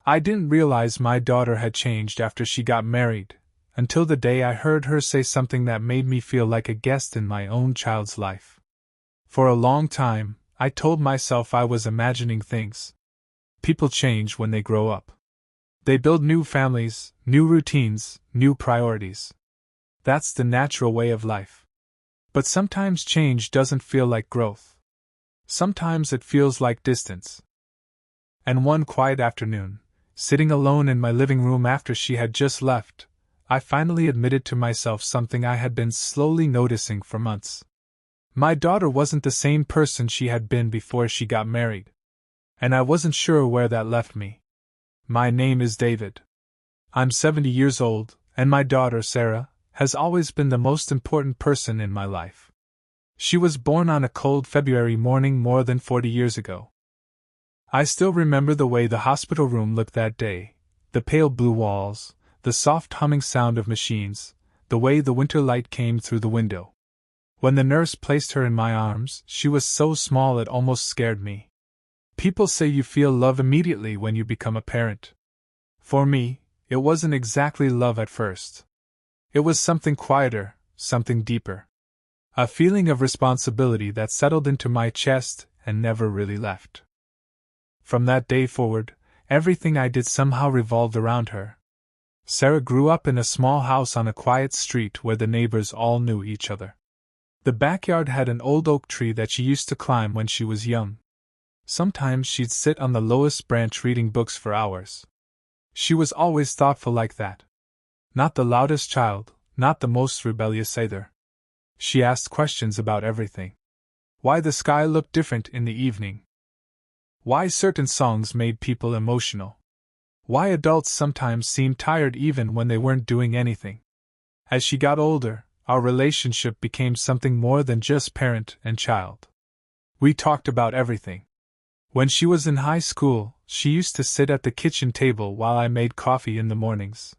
I didn't realize my daughter had changed after she got married, until the day I heard her say something that made me feel like a guest in my own child's life. For a long time, I told myself I was imagining things. People change when they grow up. They build new families, new routines, new priorities. That's the natural way of life. But sometimes change doesn't feel like growth. Sometimes it feels like distance. And one quiet afternoon, sitting alone in my living room after she had just left, I finally admitted to myself something I had been slowly noticing for months. My daughter wasn't the same person she had been before she got married. And I wasn't sure where that left me. My name is David. I'm 70 years old, and my daughter, Sarah, has always been the most important person in my life. She was born on a cold February morning more than 40 years ago. I still remember the way the hospital room looked that day, the pale blue walls, the soft humming sound of machines, the way the winter light came through the window. When the nurse placed her in my arms, she was so small it almost scared me. People say you feel love immediately when you become a parent. For me, it wasn't exactly love at first. It was something quieter, something deeper. A feeling of responsibility that settled into my chest and never really left. From that day forward, everything I did somehow revolved around her. Sarah grew up in a small house on a quiet street where the neighbors all knew each other. The backyard had an old oak tree that she used to climb when she was young. Sometimes she'd sit on the lowest branch reading books for hours. She was always thoughtful like that. Not the loudest child, not the most rebellious either. She asked questions about everything. Why the sky looked different in the evening. Why certain songs made people emotional. Why adults sometimes seemed tired even when they weren't doing anything. As she got older, our relationship became something more than just parent and child. We talked about everything. When she was in high school, she used to sit at the kitchen table while I made coffee in the mornings.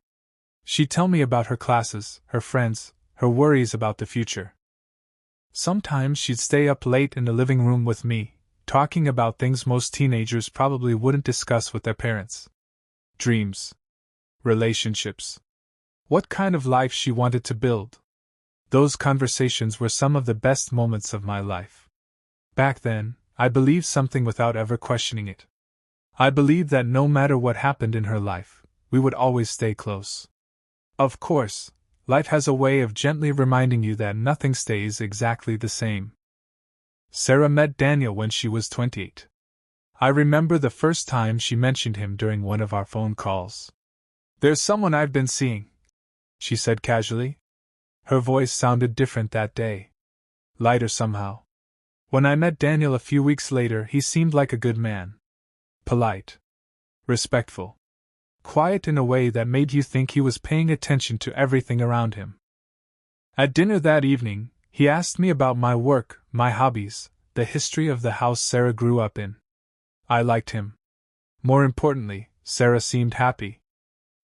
She'd tell me about her classes, her friends, her worries about the future. Sometimes she'd stay up late in the living room with me, talking about things most teenagers probably wouldn't discuss with their parents. Dreams. Relationships. What kind of life she wanted to build. Those conversations were some of the best moments of my life. Back then, I believed something without ever questioning it. I believed that no matter what happened in her life, we would always stay close. Of course, life has a way of gently reminding you that nothing stays exactly the same. Sarah met Daniel when she was 28. I remember the first time she mentioned him during one of our phone calls. "There's someone I've been seeing," she said casually. Her voice sounded different that day. Lighter somehow. When I met Daniel a few weeks later, he seemed like a good man. Polite. Respectful. Quiet in a way that made you think he was paying attention to everything around him. At dinner that evening, he asked me about my work, my hobbies, the history of the house Sarah grew up in. I liked him. More importantly, Sarah seemed happy.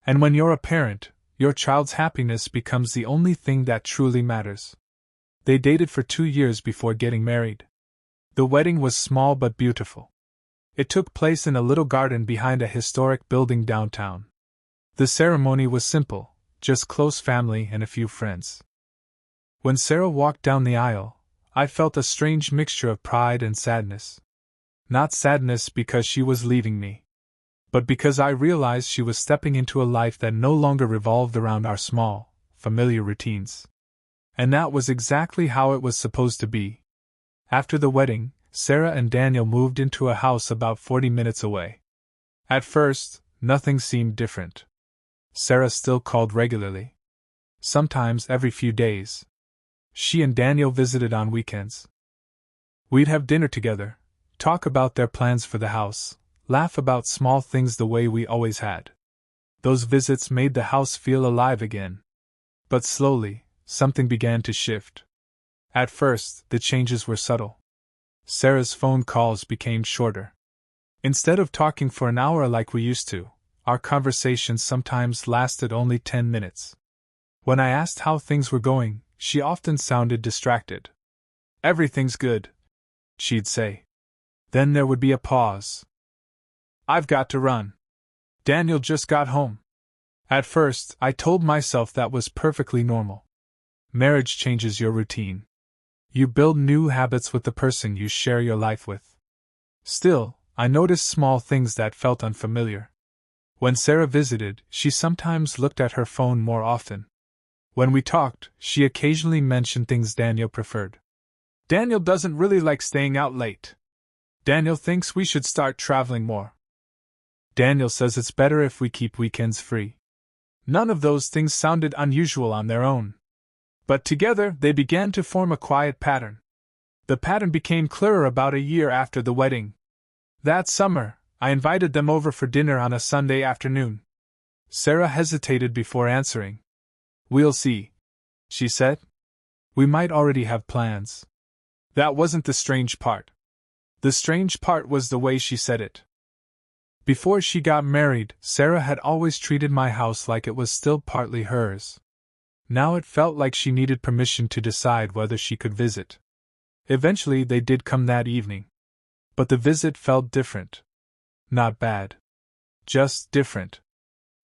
And when you're a parent, your child's happiness becomes the only thing that truly matters. They dated for 2 years before getting married. The wedding was small but beautiful. It took place in a little garden behind a historic building downtown. The ceremony was simple, just close family and a few friends. When Sarah walked down the aisle, I felt a strange mixture of pride and sadness. Not sadness because she was leaving me, but because I realized she was stepping into a life that no longer revolved around our small, familiar routines. And that was exactly how it was supposed to be. After the wedding, Sarah and Daniel moved into a house about 40 minutes away. At first, nothing seemed different. Sarah still called regularly. Sometimes every few days. She and Daniel visited on weekends. We'd have dinner together, talk about their plans for the house, laugh about small things the way we always had. Those visits made the house feel alive again. But slowly, something began to shift. At first, the changes were subtle. Sarah's phone calls became shorter. Instead of talking for an hour like we used to, our conversations sometimes lasted only 10 minutes. When I asked how things were going, she often sounded distracted. "Everything's good," she'd say. Then there would be a pause. "I've got to run." Daniel just got home. At first, I told myself that was perfectly normal. Marriage changes your routine. You build new habits with the person you share your life with. Still, I noticed small things that felt unfamiliar. When Sarah visited, she sometimes looked at her phone more often. When we talked, she occasionally mentioned things Daniel preferred. Daniel doesn't really like staying out late. Daniel thinks we should start traveling more. Daniel says it's better if we keep weekends free. None of those things sounded unusual on their own. But together, they began to form a quiet pattern. The pattern became clearer about a year after the wedding. That summer, I invited them over for dinner on a Sunday afternoon. Sarah hesitated before answering. "We'll see," she said. "We might already have plans." That wasn't the strange part. The strange part was the way she said it. Before she got married, Sarah had always treated my house like it was still partly hers. Now it felt like she needed permission to decide whether she could visit. Eventually they did come that evening. But the visit felt different. Not bad. Just different.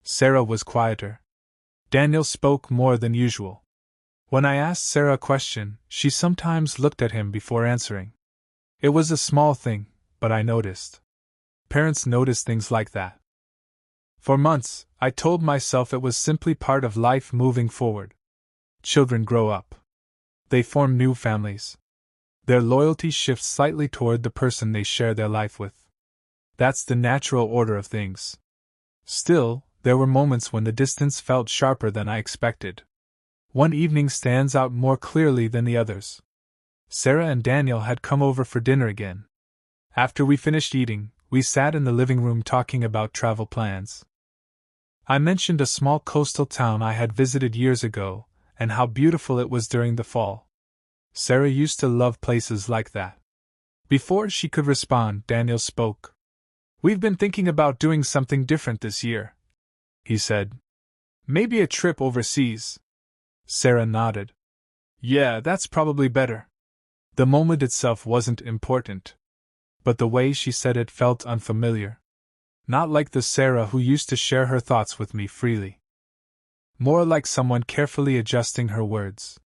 Sarah was quieter. Daniel spoke more than usual. When I asked Sarah a question, she sometimes looked at him before answering. It was a small thing, but I noticed. Parents notice things like that. For months, I told myself it was simply part of life moving forward. Children grow up. They form new families. Their loyalty shifts slightly toward the person they share their life with. That's the natural order of things. Still, there were moments when the distance felt sharper than I expected. One evening stands out more clearly than the others. Sarah and Daniel had come over for dinner again. After we finished eating, we sat in the living room talking about travel plans. I mentioned a small coastal town I had visited years ago, and how beautiful it was during the fall. Sarah used to love places like that. Before she could respond, Daniel spoke. "We've been thinking about doing something different this year," he said. "Maybe a trip overseas." Sarah nodded. "Yeah, that's probably better." The moment itself wasn't important. But the way she said it felt unfamiliar. Not like the Sarah who used to share her thoughts with me freely. More like someone carefully adjusting her words.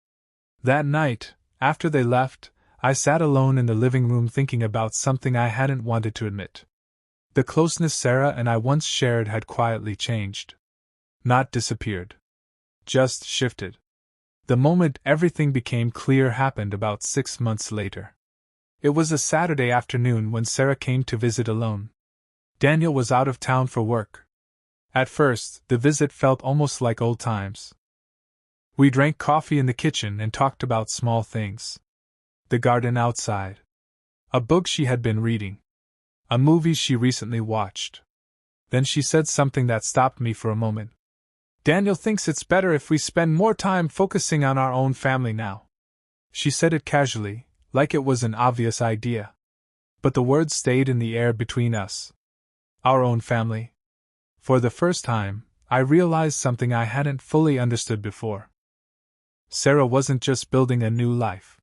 That night, after they left, I sat alone in the living room thinking about something I hadn't wanted to admit. The closeness Sarah and I once shared had quietly changed. Not disappeared. Just shifted. The moment everything became clear happened about 6 months later. It was a Saturday afternoon when Sarah came to visit alone. Daniel was out of town for work. At first, the visit felt almost like old times. We drank coffee in the kitchen and talked about small things. The garden outside. A book she had been reading. A movie she recently watched. Then she said something that stopped me for a moment. "Daniel thinks it's better if we spend more time focusing on our own family now." She said it casually, like it was an obvious idea. But the words stayed in the air between us. Our own family. For the first time, I realized something I hadn't fully understood before. Sarah wasn't just building a new life.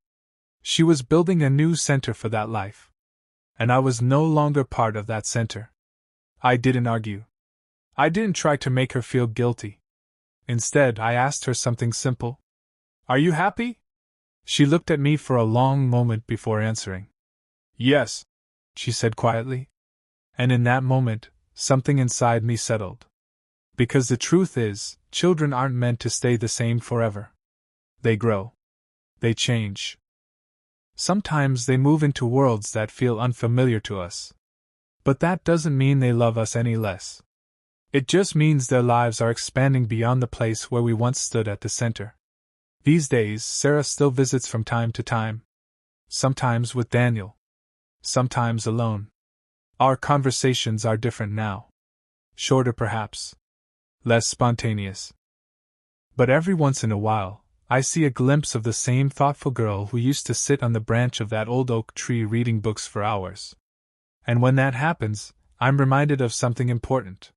She was building a new center for that life. And I was no longer part of that center. I didn't argue. I didn't try to make her feel guilty. Instead, I asked her something simple. "Are you happy?" She looked at me for a long moment before answering. "Yes," she said quietly. And in that moment, something inside me settled. Because the truth is, children aren't meant to stay the same forever. They grow. They change. Sometimes they move into worlds that feel unfamiliar to us. But that doesn't mean they love us any less. It just means their lives are expanding beyond the place where we once stood at the center. These days, Sarah still visits from time to time. Sometimes with Daniel. Sometimes alone. Our conversations are different now. Shorter perhaps. Less spontaneous. But every once in a while, I see a glimpse of the same thoughtful girl who used to sit on the branch of that old oak tree reading books for hours. And when that happens, I'm reminded of something important.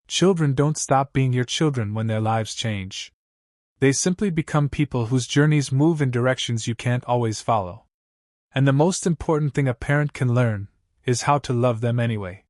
Children don't stop being your children when their lives change. They simply become people whose journeys move in directions you can't always follow. And the most important thing a parent can learn is how to love them anyway.